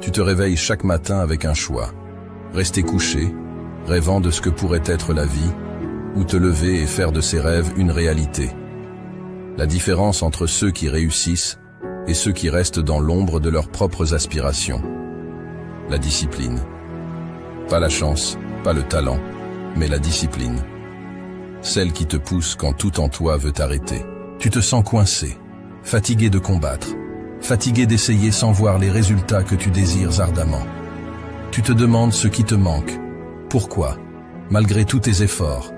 Tu te réveilles chaque matin avec un choix. Rester couché, rêvant de ce que pourrait être la vie, ou te lever et faire de ses rêves une réalité. La différence entre ceux qui réussissent et ceux qui restent dans l'ombre de leurs propres aspirations. La discipline. Pas la chance, pas le talent, mais la discipline. Celle qui te pousse quand tout en toi veut t'arrêter. Tu te sens coincé, fatigué de combattre, fatigué d'essayer sans voir les résultats que tu désires ardemment. Tu te demandes ce qui te manque. Pourquoi, malgré tous tes efforts,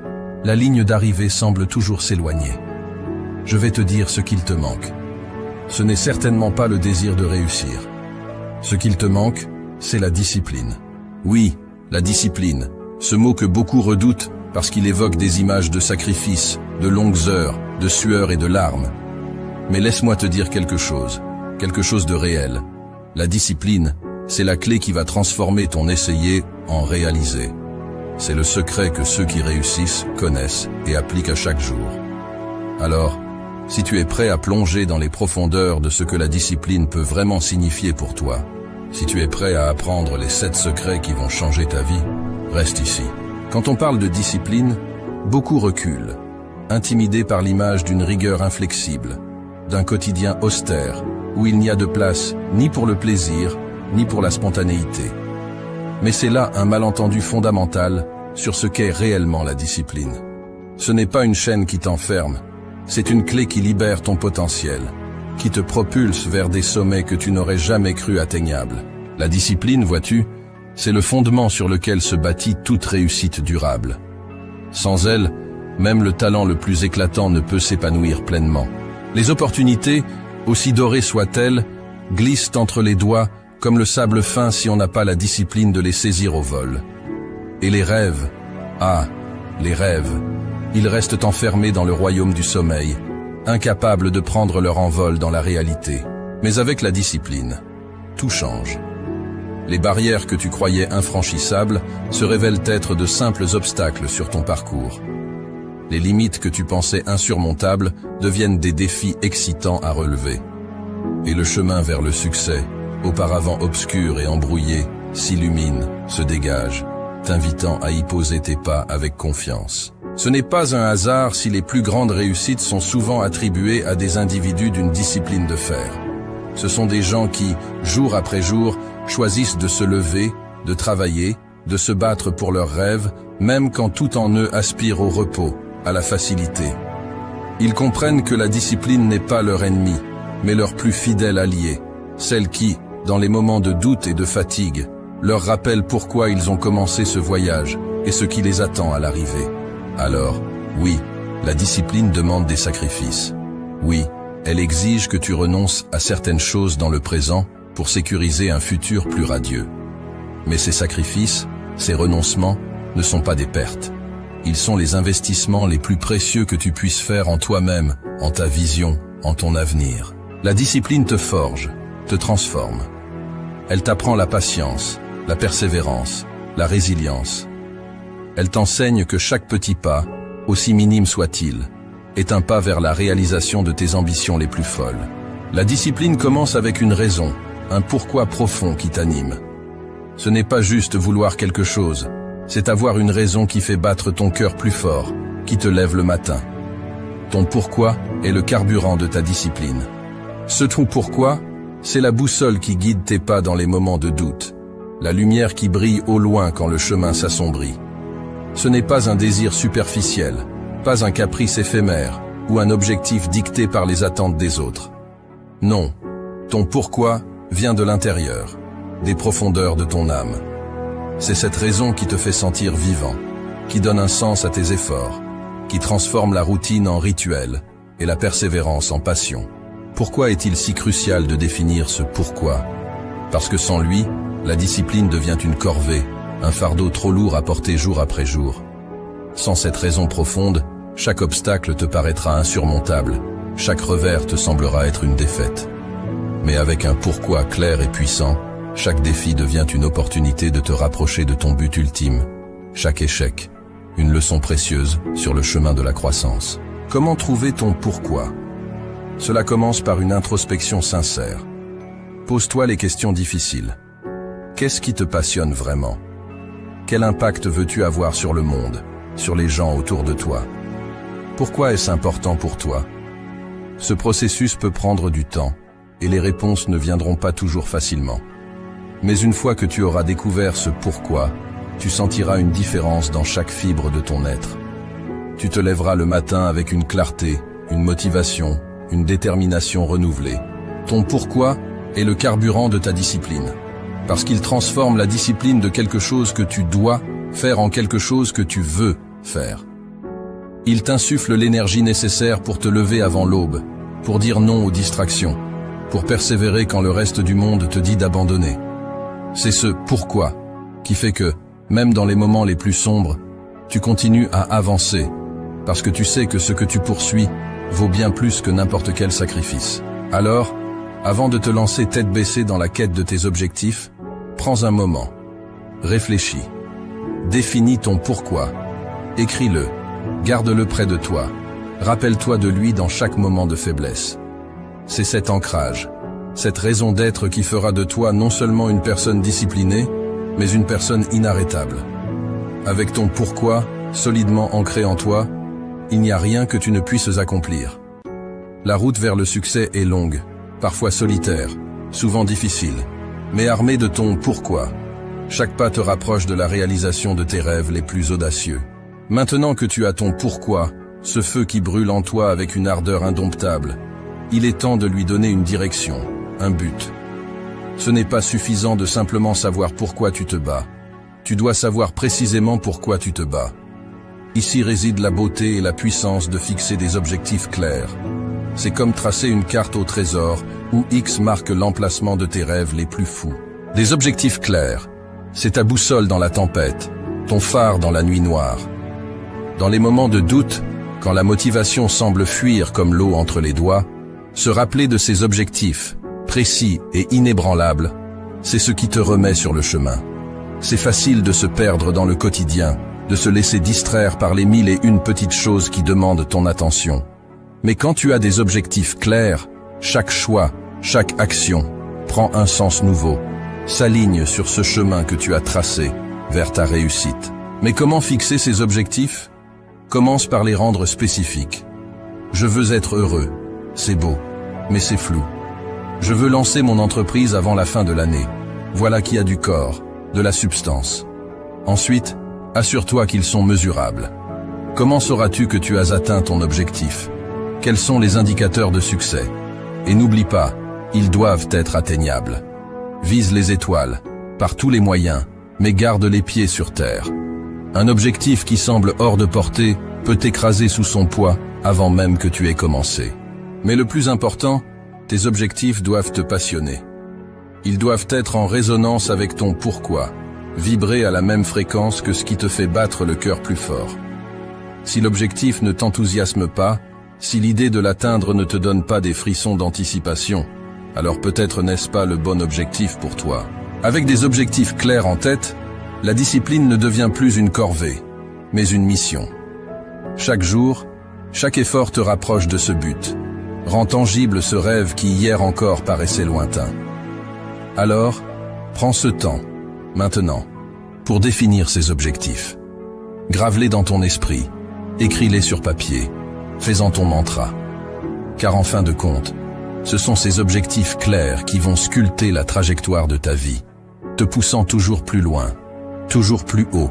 la ligne d'arrivée semble toujours s'éloigner. Je vais te dire ce qu'il te manque. Ce n'est certainement pas le désir de réussir. Ce qu'il te manque, c'est la discipline. Oui, la discipline, ce mot que beaucoup redoutent parce qu'il évoque des images de sacrifices, de longues heures, de sueur et de larmes. Mais laisse-moi te dire quelque chose de réel. La discipline, c'est la clé qui va transformer ton essayer en réaliser. C'est le secret que ceux qui réussissent connaissent et appliquent à chaque jour. Alors, si tu es prêt à plonger dans les profondeurs de ce que la discipline peut vraiment signifier pour toi, si tu es prêt à apprendre les 7 secrets qui vont changer ta vie, reste ici. Quand on parle de discipline, beaucoup reculent, intimidés par l'image d'une rigueur inflexible, d'un quotidien austère, où il n'y a de place ni pour le plaisir, ni pour la spontanéité. Mais c'est là un malentendu fondamental sur ce qu'est réellement la discipline. Ce n'est pas une chaîne qui t'enferme, c'est une clé qui libère ton potentiel, qui te propulse vers des sommets que tu n'aurais jamais cru atteignables. La discipline, vois-tu, c'est le fondement sur lequel se bâtit toute réussite durable. Sans elle, même le talent le plus éclatant ne peut s'épanouir pleinement. Les opportunités, aussi dorées soient-elles, glissent entre les doigts comme le sable fin si on n'a pas la discipline de les saisir au vol. Et les rêves, les rêves, ils restent enfermés dans le royaume du sommeil, incapables de prendre leur envol dans la réalité. Mais avec la discipline, tout change. Les barrières que tu croyais infranchissables se révèlent être de simples obstacles sur ton parcours. Les limites que tu pensais insurmontables deviennent des défis excitants à relever. Et le chemin vers le succès, auparavant obscur et embrouillé, s'illumine, se dégage, t'invitant à y poser tes pas avec confiance. Ce n'est pas un hasard si les plus grandes réussites sont souvent attribuées à des individus d'une discipline de fer. Ce sont des gens qui, jour après jour, choisissent de se lever, de travailler, de se battre pour leurs rêves, même quand tout en eux aspire au repos, à la facilité. Ils comprennent que la discipline n'est pas leur ennemi, mais leur plus fidèle allié, celle qui, dans les moments de doute et de fatigue, leur rappelle pourquoi ils ont commencé ce voyage et ce qui les attend à l'arrivée. Alors, oui, la discipline demande des sacrifices. Oui, elle exige que tu renonces à certaines choses dans le présent pour sécuriser un futur plus radieux. Mais ces sacrifices, ces renoncements, ne sont pas des pertes. Ils sont les investissements les plus précieux que tu puisses faire en toi-même, en ta vision, en ton avenir. La discipline te forge, te transforme. Elle t'apprend la patience, la persévérance, la résilience. Elle t'enseigne que chaque petit pas, aussi minime soit-il, est un pas vers la réalisation de tes ambitions les plus folles. La discipline commence avec une raison, un pourquoi profond qui t'anime. Ce n'est pas juste vouloir quelque chose, c'est avoir une raison qui fait battre ton cœur plus fort, qui te lève le matin. Ton pourquoi est le carburant de ta discipline. Ce ton pourquoi, c'est la boussole qui guide tes pas dans les moments de doute, la lumière qui brille au loin quand le chemin s'assombrit. Ce n'est pas un désir superficiel, pas un caprice éphémère ou un objectif dicté par les attentes des autres. Non, ton pourquoi vient de l'intérieur, des profondeurs de ton âme. C'est cette raison qui te fait sentir vivant, qui donne un sens à tes efforts, qui transforme la routine en rituel et la persévérance en passion. Pourquoi est-il si crucial de définir ce pourquoi? Parce que sans lui, la discipline devient une corvée, un fardeau trop lourd à porter jour après jour. Sans cette raison profonde, chaque obstacle te paraîtra insurmontable, chaque revers te semblera être une défaite. Mais avec un pourquoi clair et puissant, chaque défi devient une opportunité de te rapprocher de ton but ultime. Chaque échec, une leçon précieuse sur le chemin de la croissance. Comment trouver ton pourquoi? Cela commence par une introspection sincère. Pose-toi les questions difficiles. Qu'est-ce qui te passionne vraiment? Quel impact veux-tu avoir sur le monde, sur les gens autour de toi? Pourquoi est-ce important pour toi? Ce processus peut prendre du temps, et les réponses ne viendront pas toujours facilement. Mais une fois que tu auras découvert ce pourquoi, tu sentiras une différence dans chaque fibre de ton être. Tu te lèveras le matin avec une clarté, une motivation, une détermination renouvelée. Ton pourquoi est le carburant de ta discipline, parce qu'il transforme la discipline de quelque chose que tu dois faire en quelque chose que tu veux faire. Il t'insuffle l'énergie nécessaire pour te lever avant l'aube, pour dire non aux distractions, pour persévérer quand le reste du monde te dit d'abandonner. C'est ce pourquoi qui fait que, même dans les moments les plus sombres, tu continues à avancer, parce que tu sais que ce que tu poursuis vaut bien plus que n'importe quel sacrifice. Alors, avant de te lancer tête baissée dans la quête de tes objectifs, prends un moment, réfléchis, définis ton pourquoi, écris-le, garde-le près de toi, rappelle-toi de lui dans chaque moment de faiblesse. C'est cet ancrage, cette raison d'être qui fera de toi non seulement une personne disciplinée, mais une personne inarrêtable. Avec ton pourquoi solidement ancré en toi, il n'y a rien que tu ne puisses accomplir. La route vers le succès est longue, parfois solitaire, souvent difficile, mais armée de ton pourquoi. Chaque pas te rapproche de la réalisation de tes rêves les plus audacieux. Maintenant que tu as ton pourquoi, ce feu qui brûle en toi avec une ardeur indomptable, il est temps de lui donner une direction, un but. Ce n'est pas suffisant de simplement savoir pourquoi tu te bats. Tu dois savoir précisément pourquoi tu te bats. Ici réside la beauté et la puissance de fixer des objectifs clairs. C'est comme tracer une carte au trésor où X marque l'emplacement de tes rêves les plus fous. Des objectifs clairs, c'est ta boussole dans la tempête, ton phare dans la nuit noire. Dans les moments de doute, quand la motivation semble fuir comme l'eau entre les doigts, se rappeler de ces objectifs, précis et inébranlables, c'est ce qui te remet sur le chemin. C'est facile de se perdre dans le quotidien, de se laisser distraire par les 1001 petites choses qui demandent ton attention. Mais quand tu as des objectifs clairs, chaque choix, chaque action prend un sens nouveau, s'aligne sur ce chemin que tu as tracé vers ta réussite. Mais comment fixer ces objectifs? Commence par les rendre spécifiques. Je veux être heureux, c'est beau, mais c'est flou. Je veux lancer mon entreprise avant la fin de l'année. Voilà qui a du corps, de la substance. Ensuite, assure-toi qu'ils sont mesurables. Comment sauras-tu que tu as atteint ton objectif? Quels sont les indicateurs de succès? Et n'oublie pas, ils doivent être atteignables. Vise les étoiles, par tous les moyens, mais garde les pieds sur terre. Un objectif qui semble hors de portée peut t'écraser sous son poids avant même que tu aies commencé. Mais le plus important, tes objectifs doivent te passionner. Ils doivent être en résonance avec ton pourquoi, vibrer à la même fréquence que ce qui te fait battre le cœur plus fort. Si l'objectif ne t'enthousiasme pas, si l'idée de l'atteindre ne te donne pas des frissons d'anticipation, alors peut-être n'est-ce pas le bon objectif pour toi. Avec des objectifs clairs en tête, la discipline ne devient plus une corvée, mais une mission. Chaque jour, chaque effort te rapproche de ce but, rend tangible ce rêve qui hier encore paraissait lointain. Alors, prends ce temps, maintenant, pour définir ces objectifs. Grave-les dans ton esprit, écris-les sur papier, fais-en ton mantra. Car en fin de compte, ce sont ces objectifs clairs qui vont sculpter la trajectoire de ta vie, te poussant toujours plus loin, toujours plus haut,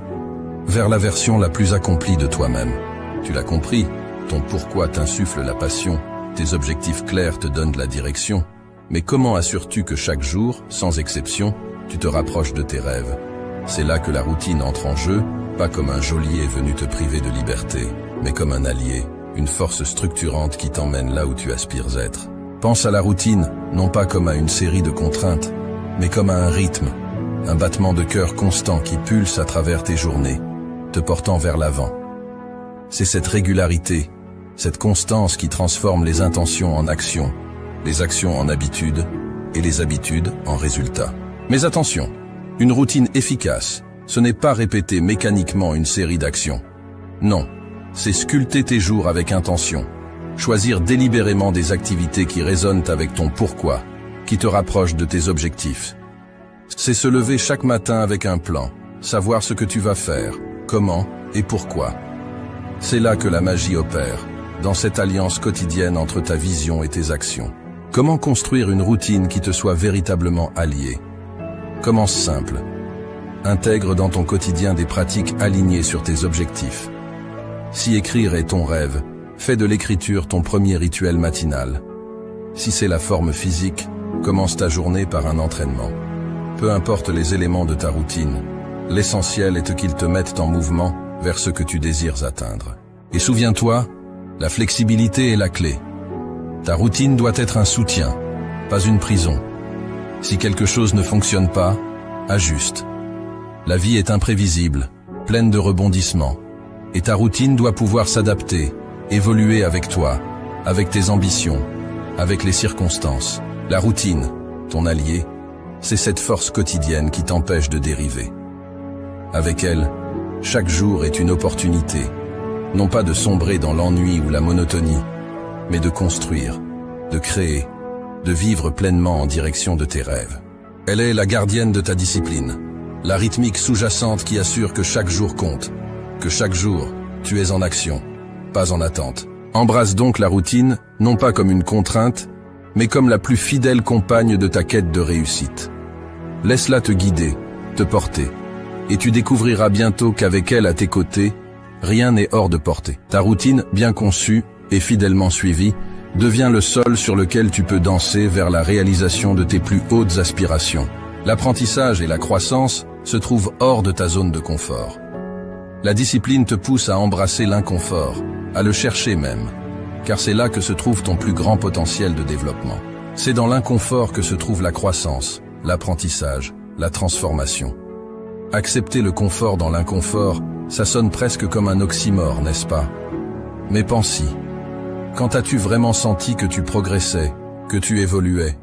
vers la version la plus accomplie de toi-même. Tu l'as compris, ton pourquoi t'insuffle la passion, tes objectifs clairs te donnent de la direction. Mais comment assures-tu que chaque jour, sans exception, tu te rapproches de tes rêves? C'est là que la routine entre en jeu, pas comme un geôlier venu te priver de liberté, mais comme un allié, une force structurante qui t'emmène là où tu aspires être. Pense à la routine, non pas comme à une série de contraintes, mais comme à un rythme, un battement de cœur constant qui pulse à travers tes journées, te portant vers l'avant. C'est cette régularité, cette constance qui transforme les intentions en actions, les actions en habitudes et les habitudes en résultats. Mais attention, une routine efficace, ce n'est pas répéter mécaniquement une série d'actions. Non, c'est sculpter tes jours avec intention, choisir délibérément des activités qui résonnent avec ton pourquoi, qui te rapprochent de tes objectifs. C'est se lever chaque matin avec un plan, savoir ce que tu vas faire, comment et pourquoi. C'est là que la magie opère, dans cette alliance quotidienne entre ta vision et tes actions. Comment construire une routine qui te soit véritablement alliée? Commence simple. Intègre dans ton quotidien des pratiques alignées sur tes objectifs. Si écrire est ton rêve, fais de l'écriture ton premier rituel matinal. Si c'est la forme physique, commence ta journée par un entraînement. Peu importe les éléments de ta routine, l'essentiel est qu'ils te mettent en mouvement vers ce que tu désires atteindre. Et souviens-toi, la flexibilité est la clé. Ta routine doit être un soutien, pas une prison. Si quelque chose ne fonctionne pas, ajuste. La vie est imprévisible, pleine de rebondissements, et ta routine doit pouvoir s'adapter, évoluer avec toi, avec tes ambitions, avec les circonstances. La routine, ton allié, c'est cette force quotidienne qui t'empêche de dériver. Avec elle, chaque jour est une opportunité, non pas de sombrer dans l'ennui ou la monotonie, mais de construire, de créer, de vivre pleinement en direction de tes rêves. Elle est la gardienne de ta discipline, la rythmique sous-jacente qui assure que chaque jour compte, que chaque jour, tu es en action, pas en attente. Embrasse donc la routine, non pas comme une contrainte, mais comme la plus fidèle compagne de ta quête de réussite. Laisse-la te guider, te porter, et tu découvriras bientôt qu'avec elle à tes côtés, rien n'est hors de portée. Ta routine, bien conçue et fidèlement suivie, devient le sol sur lequel tu peux danser vers la réalisation de tes plus hautes aspirations. L'apprentissage et la croissance se trouvent hors de ta zone de confort. La discipline te pousse à embrasser l'inconfort, à le chercher même, car c'est là que se trouve ton plus grand potentiel de développement. C'est dans l'inconfort que se trouve la croissance, l'apprentissage, la transformation. Accepter le confort dans l'inconfort, ça sonne presque comme un oxymore, n'est-ce pas? Mais pense-y. Quand as-tu vraiment senti que tu progressais, que tu évoluais?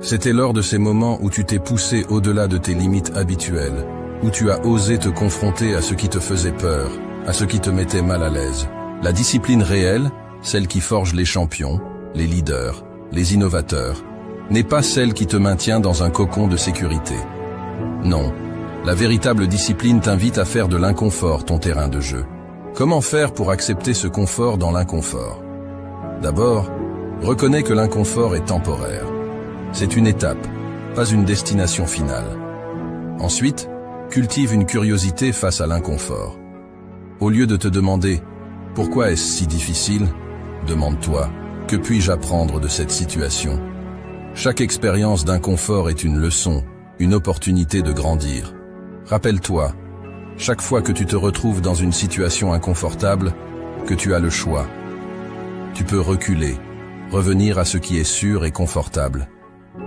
C'était lors de ces moments où tu t'es poussé au-delà de tes limites habituelles, où tu as osé te confronter à ce qui te faisait peur, à ce qui te mettait mal à l'aise. La discipline réelle, celle qui forge les champions, les leaders, les innovateurs, n'est pas celle qui te maintient dans un cocon de sécurité. Non, la véritable discipline t'invite à faire de l'inconfort ton terrain de jeu. Comment faire pour accepter ce confort dans l'inconfort? D'abord, reconnais que l'inconfort est temporaire. C'est une étape, pas une destination finale. Ensuite, cultive une curiosité face à l'inconfort. Au lieu de te demander « Pourquoi est-ce si difficile ?», demande-toi « Que puis-je apprendre de cette situation ?» Chaque expérience d'inconfort est une leçon, une opportunité de grandir. Rappelle-toi, chaque fois que tu te retrouves dans une situation inconfortable, que tu as le choix. Tu peux reculer, revenir à ce qui est sûr et confortable,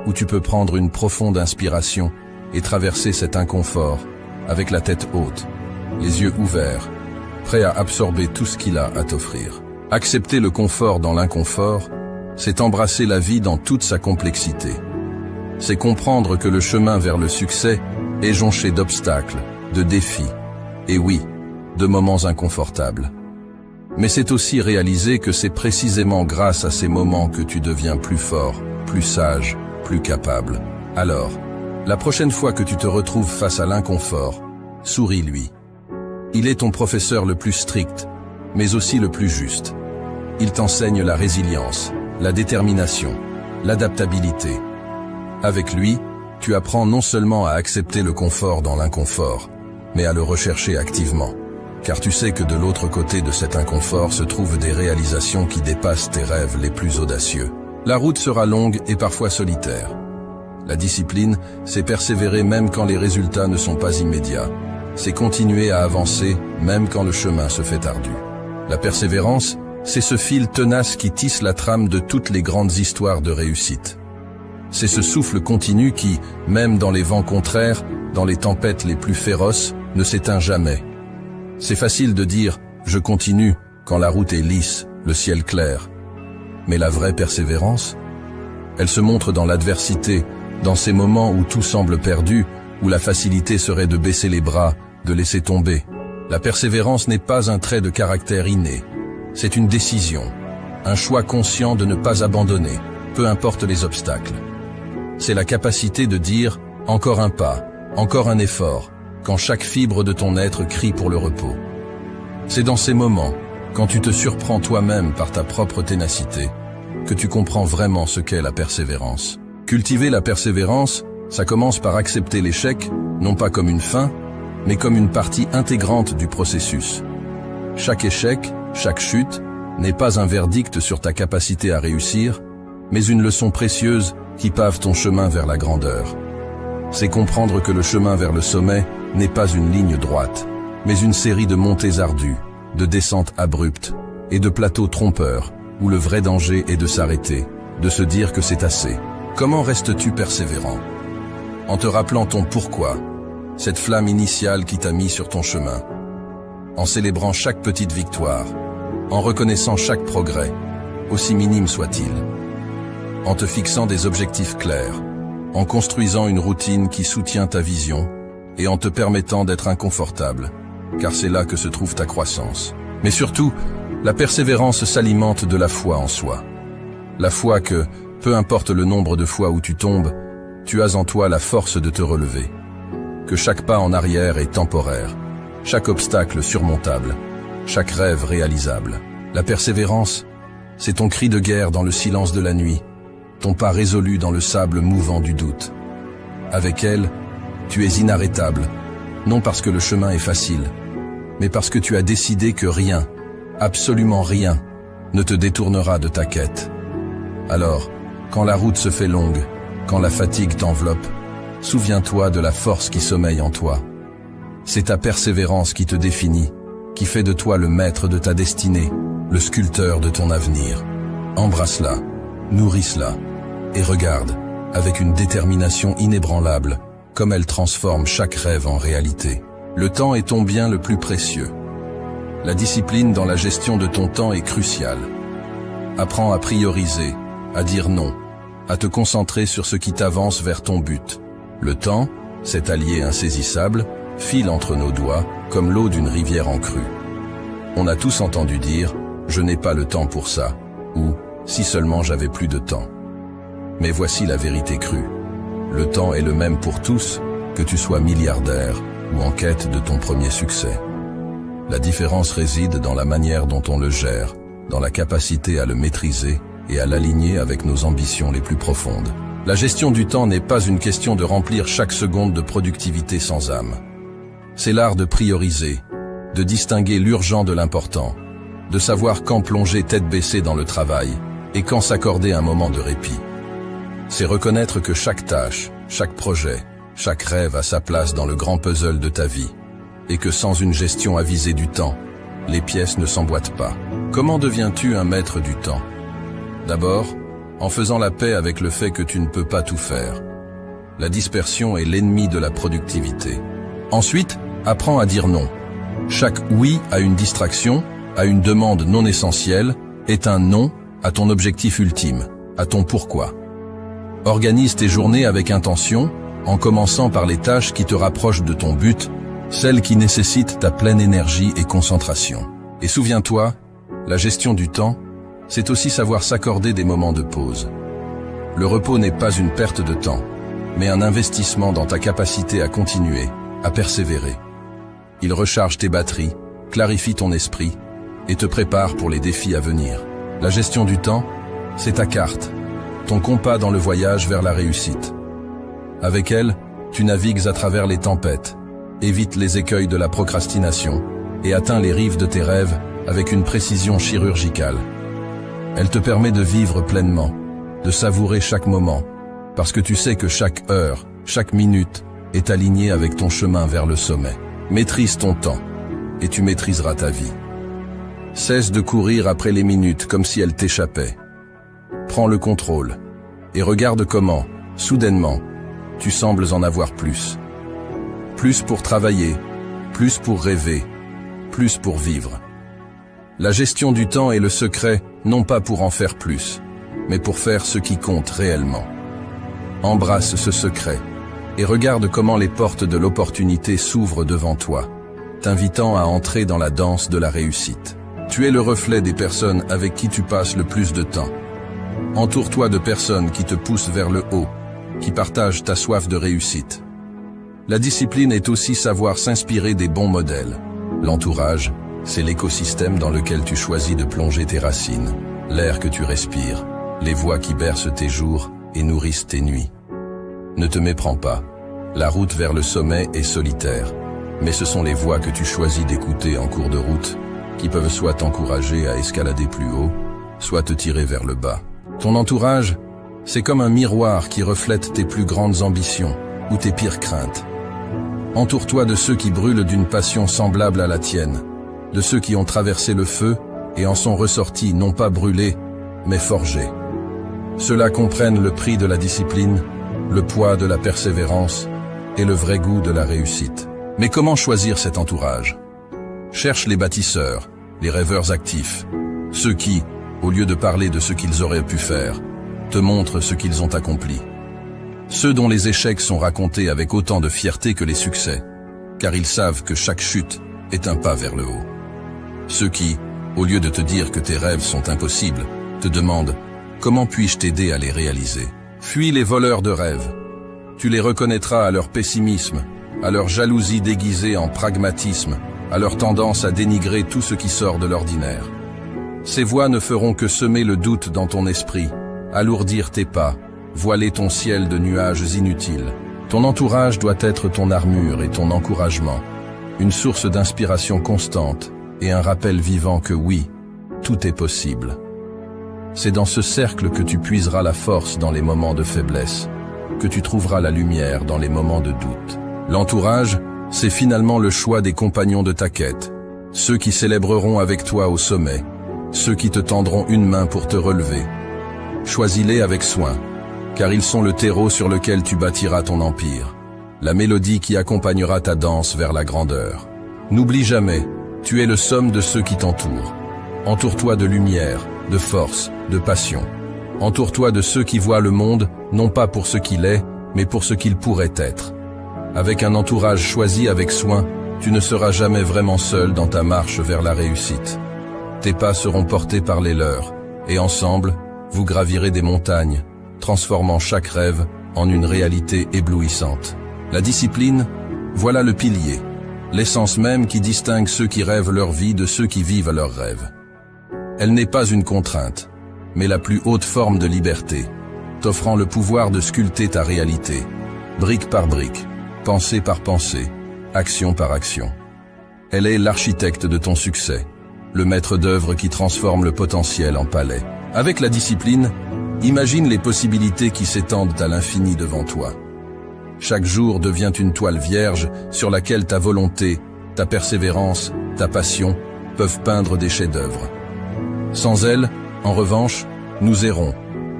ou tu peux prendre une profonde inspiration et traverser cet inconfort avec la tête haute, les yeux ouverts, prêt à absorber tout ce qu'il a à t'offrir. Accepter le confort dans l'inconfort, c'est embrasser la vie dans toute sa complexité. C'est comprendre que le chemin vers le succès est jonché d'obstacles, de défis, et oui, de moments inconfortables. Mais c'est aussi réaliser que c'est précisément grâce à ces moments que tu deviens plus fort, plus sage, plus capable. Alors, la prochaine fois que tu te retrouves face à l'inconfort, souris-lui. Il est ton professeur le plus strict, mais aussi le plus juste. Il t'enseigne la résilience, la détermination, l'adaptabilité. Avec lui, tu apprends non seulement à accepter le confort dans l'inconfort, mais à le rechercher activement. Car tu sais que de l'autre côté de cet inconfort se trouvent des réalisations qui dépassent tes rêves les plus audacieux. La route sera longue et parfois solitaire. La discipline, c'est persévérer même quand les résultats ne sont pas immédiats. C'est continuer à avancer même quand le chemin se fait ardu. La persévérance, c'est ce fil tenace qui tisse la trame de toutes les grandes histoires de réussite. C'est ce souffle continu qui, même dans les vents contraires, dans les tempêtes les plus féroces, ne s'éteint jamais. C'est facile de dire « je continue » quand la route est lisse, le ciel clair. Mais la vraie persévérance, elle se montre dans l'adversité, dans ces moments où tout semble perdu, où la facilité serait de baisser les bras, de laisser tomber. La persévérance n'est pas un trait de caractère inné. C'est une décision, un choix conscient de ne pas abandonner, peu importe les obstacles. C'est la capacité de dire « Encore un pas, encore un effort, quand chaque fibre de ton être crie pour le repos. C'est dans ces moments, quand tu te surprends toi-même par ta propre ténacité, que tu comprends vraiment ce qu'est la persévérance. Cultiver la persévérance, ça commence par accepter l'échec, non pas comme une fin, mais comme une partie intégrante du processus. Chaque échec, chaque chute, n'est pas un verdict sur ta capacité à réussir, mais une leçon précieuse qui pave ton chemin vers la grandeur. C'est comprendre que le chemin vers le sommet n'est pas une ligne droite, mais une série de montées ardues, de descentes abruptes et de plateaux trompeurs, où le vrai danger est de s'arrêter, de se dire que c'est assez. Comment restes-tu persévérant? En te rappelant ton pourquoi, cette flamme initiale qui t'a mis sur ton chemin, en célébrant chaque petite victoire, en reconnaissant chaque progrès, aussi minime soit-il, en te fixant des objectifs clairs, en construisant une routine qui soutient ta vision et en te permettant d'être inconfortable, car c'est là que se trouve ta croissance. Mais surtout, la persévérance s'alimente de la foi en soi. La foi que, peu importe le nombre de fois où tu tombes, tu as en toi la force de te relever. Que chaque pas en arrière est temporaire, chaque obstacle surmontable, chaque rêve réalisable. La persévérance, c'est ton cri de guerre dans le silence de la nuit, ton pas résolu dans le sable mouvant du doute. Avec elle, tu es inarrêtable, non parce que le chemin est facile, mais parce que tu as décidé que rien, absolument rien, ne te détournera de ta quête. Alors, quand la route se fait longue, quand la fatigue t'enveloppe, souviens-toi de la force qui sommeille en toi. C'est ta persévérance qui te définit, qui fait de toi le maître de ta destinée, le sculpteur de ton avenir. Embrasse-la, nourrisse-la, et regarde, avec une détermination inébranlable, comme elle transforme chaque rêve en réalité. Le temps est ton bien le plus précieux. La discipline dans la gestion de ton temps est cruciale. Apprends à prioriser, à dire non, à te concentrer sur ce qui t'avance vers ton but. Le temps, cet allié insaisissable, file entre nos doigts comme l'eau d'une rivière en crue. On a tous entendu dire « je n'ai pas le temps pour ça » ou « si seulement j'avais plus de temps ». Mais voici la vérité crue. Le temps est le même pour tous, que tu sois milliardaire ou en quête de ton premier succès. La différence réside dans la manière dont on le gère, dans la capacité à le maîtriser et à l'aligner avec nos ambitions les plus profondes. La gestion du temps n'est pas une question de remplir chaque seconde de productivité sans âme. C'est l'art de prioriser, de distinguer l'urgent de l'important, de savoir quand plonger tête baissée dans le travail et quand s'accorder un moment de répit. C'est reconnaître que chaque tâche, chaque projet, chaque rêve a sa place dans le grand puzzle de ta vie, et que sans une gestion avisée du temps, les pièces ne s'emboîtent pas. Comment deviens-tu un maître du temps? D'abord, en faisant la paix avec le fait que tu ne peux pas tout faire. La dispersion est l'ennemi de la productivité. Ensuite, apprends à dire non. Chaque oui à une distraction, à une demande non essentielle, est un non à ton objectif ultime, à ton pourquoi. Organise tes journées avec intention, en commençant par les tâches qui te rapprochent de ton but, celles qui nécessitent ta pleine énergie et concentration. Et souviens-toi, la gestion du temps, c'est aussi savoir s'accorder des moments de pause. Le repos n'est pas une perte de temps, mais un investissement dans ta capacité à continuer, à persévérer. Il recharge tes batteries, clarifie ton esprit et te prépare pour les défis à venir. La gestion du temps, c'est ta carte, ton compas dans le voyage vers la réussite. Avec elle, tu navigues à travers les tempêtes, évites les écueils de la procrastination et atteins les rives de tes rêves avec une précision chirurgicale. Elle te permet de vivre pleinement, de savourer chaque moment, parce que tu sais que chaque heure, chaque minute est alignée avec ton chemin vers le sommet. Maîtrise ton temps, et tu maîtriseras ta vie. Cesse de courir après les minutes comme si elles t'échappaient. Prends le contrôle, et regarde comment, soudainement, tu sembles en avoir plus. Plus pour travailler, plus pour rêver, plus pour vivre. La gestion du temps est le secret, non pas pour en faire plus, mais pour faire ce qui compte réellement. Embrasse ce secret, et regarde comment les portes de l'opportunité s'ouvrent devant toi, t'invitant à entrer dans la danse de la réussite. Tu es le reflet des personnes avec qui tu passes le plus de temps. Entoure-toi de personnes qui te poussent vers le haut, qui partagent ta soif de réussite. La discipline est aussi savoir s'inspirer des bons modèles. L'entourage, c'est l'écosystème dans lequel tu choisis de plonger tes racines, l'air que tu respires, les voix qui bercent tes jours et nourrissent tes nuits. Ne te méprends pas. La route vers le sommet est solitaire, mais ce sont les voix que tu choisis d'écouter en cours de route qui peuvent soit t'encourager à escalader plus haut, soit te tirer vers le bas. Ton entourage, c'est comme un miroir qui reflète tes plus grandes ambitions ou tes pires craintes. Entoure-toi de ceux qui brûlent d'une passion semblable à la tienne, de ceux qui ont traversé le feu et en sont ressortis non pas brûlés, mais forgés. Ceux-là comprennent le prix de la discipline, le poids de la persévérance et le vrai goût de la réussite. Mais comment choisir cet entourage? Cherche les bâtisseurs, les rêveurs actifs, ceux qui, au lieu de parler de ce qu'ils auraient pu faire, te montrent ce qu'ils ont accompli. Ceux dont les échecs sont racontés avec autant de fierté que les succès, car ils savent que chaque chute est un pas vers le haut. Ceux qui, au lieu de te dire que tes rêves sont impossibles, te demandent « Comment puis-je t'aider à les réaliser ?» Fuis les voleurs de rêves. Tu les reconnaîtras à leur pessimisme, à leur jalousie déguisée en pragmatisme, à leur tendance à dénigrer tout ce qui sort de l'ordinaire. Ces voix ne feront que semer le doute dans ton esprit, alourdir tes pas, voiler ton ciel de nuages inutiles. Ton entourage doit être ton armure et ton encouragement, une source d'inspiration constante et un rappel vivant que oui, tout est possible. C'est dans ce cercle que tu puiseras la force dans les moments de faiblesse, que tu trouveras la lumière dans les moments de doute. L'entourage, c'est finalement le choix des compagnons de ta quête, ceux qui célébreront avec toi au sommet, ceux qui te tendront une main pour te relever. Choisis-les avec soin, car ils sont le terreau sur lequel tu bâtiras ton empire, la mélodie qui accompagnera ta danse vers la grandeur. N'oublie jamais, tu es le somme de ceux qui t'entourent. Entoure-toi de lumière, de force, de passion. Entoure-toi de ceux qui voient le monde, non pas pour ce qu'il est, mais pour ce qu'il pourrait être. Avec un entourage choisi avec soin, tu ne seras jamais vraiment seul dans ta marche vers la réussite. Tes pas seront portés par les leurs, et ensemble, vous gravirez des montagnes, transformant chaque rêve en une réalité éblouissante. La discipline, voilà le pilier, l'essence même qui distingue ceux qui rêvent leur vie de ceux qui vivent leurs rêves. Elle n'est pas une contrainte, mais la plus haute forme de liberté, t'offrant le pouvoir de sculpter ta réalité, brique par brique, pensée par pensée, action par action. Elle est l'architecte de ton succès, le maître d'œuvre qui transforme le potentiel en palais. Avec la discipline, imagine les possibilités qui s'étendent à l'infini devant toi. Chaque jour devient une toile vierge sur laquelle ta volonté, ta persévérance, ta passion peuvent peindre des chefs-d'œuvre. Sans elle, en revanche, nous errons,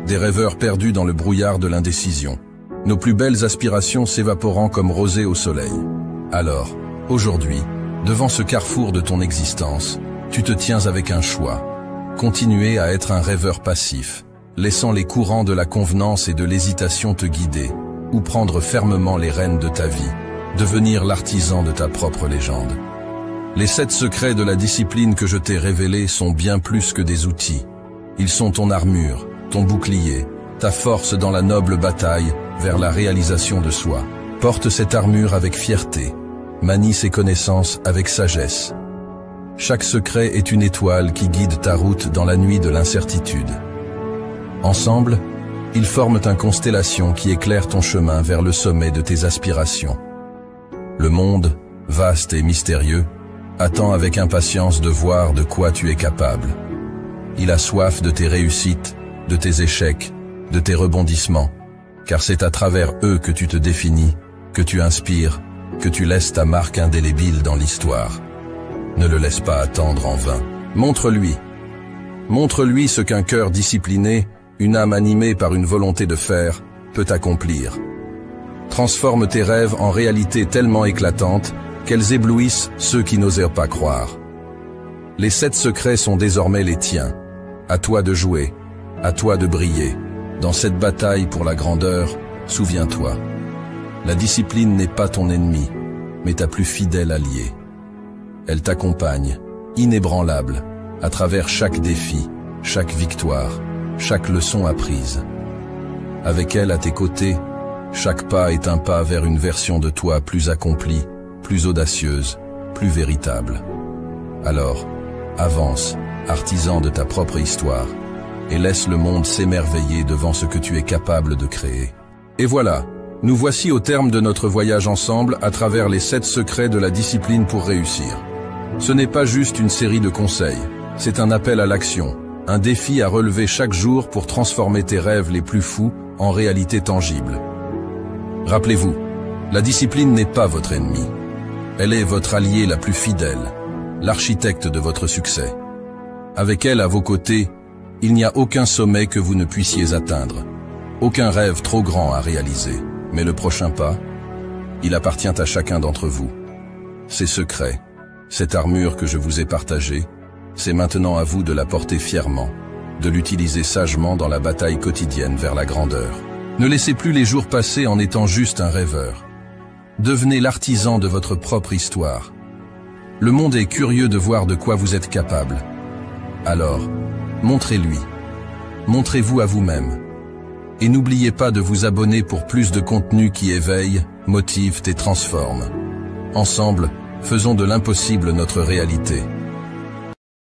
des rêveurs perdus dans le brouillard de l'indécision, nos plus belles aspirations s'évaporant comme rosée au soleil. Alors, aujourd'hui, devant ce carrefour de ton existence, tu te tiens avec un choix. Continuer à être un rêveur passif, laissant les courants de la convenance et de l'hésitation te guider, ou prendre fermement les rênes de ta vie, devenir l'artisan de ta propre légende. Les 7 secrets de la discipline que je t'ai révélés sont bien plus que des outils. Ils sont ton armure, ton bouclier, ta force dans la noble bataille vers la réalisation de soi. Porte cette armure avec fierté, manie ses connaissances avec sagesse. Chaque secret est une étoile qui guide ta route dans la nuit de l'incertitude. Ensemble, ils forment une constellation qui éclaire ton chemin vers le sommet de tes aspirations. Le monde, vaste et mystérieux, attend avec impatience de voir de quoi tu es capable. Il a soif de tes réussites, de tes échecs, de tes rebondissements, car c'est à travers eux que tu te définis, que tu inspires, que tu laisses ta marque indélébile dans l'histoire. Ne le laisse pas attendre en vain. Montre-lui. Montre-lui ce qu'un cœur discipliné, une âme animée par une volonté de faire, peut accomplir. Transforme tes rêves en réalités tellement éclatantes qu'elles éblouissent ceux qui n'osèrent pas croire. Les 7 secrets sont désormais les tiens. À toi de jouer, à toi de briller. Dans cette bataille pour la grandeur, souviens-toi. La discipline n'est pas ton ennemi, mais ta plus fidèle alliée. Elle t'accompagne, inébranlable, à travers chaque défi, chaque victoire, chaque leçon apprise. Avec elle à tes côtés, Chaque pas est un pas vers une version de toi plus accomplie, plus audacieuse, plus véritable. Alors, avance, artisan de ta propre histoire, et laisse le monde s'émerveiller devant ce que tu es capable de créer. Et voilà, nous voici au terme de notre voyage ensemble à travers les 7 secrets de la discipline pour réussir. Ce n'est pas juste une série de conseils, c'est un appel à l'action, un défi à relever chaque jour pour transformer tes rêves les plus fous en réalité tangible. Rappelez-vous, la discipline n'est pas votre ennemi. Elle est votre allié la plus fidèle, l'architecte de votre succès. Avec elle à vos côtés, il n'y a aucun sommet que vous ne puissiez atteindre, aucun rêve trop grand à réaliser. Mais le prochain pas, il appartient à chacun d'entre vous. Ces secrets, cette armure que je vous ai partagée, c'est maintenant à vous de la porter fièrement, de l'utiliser sagement dans la bataille quotidienne vers la grandeur. Ne laissez plus les jours passer en étant juste un rêveur. Devenez l'artisan de votre propre histoire. Le monde est curieux de voir de quoi vous êtes capable. Alors, montrez-lui. Montrez-vous à vous-même. Et n'oubliez pas de vous abonner pour plus de contenu qui éveille, motive et transforme. Ensemble, faisons de l'impossible notre réalité.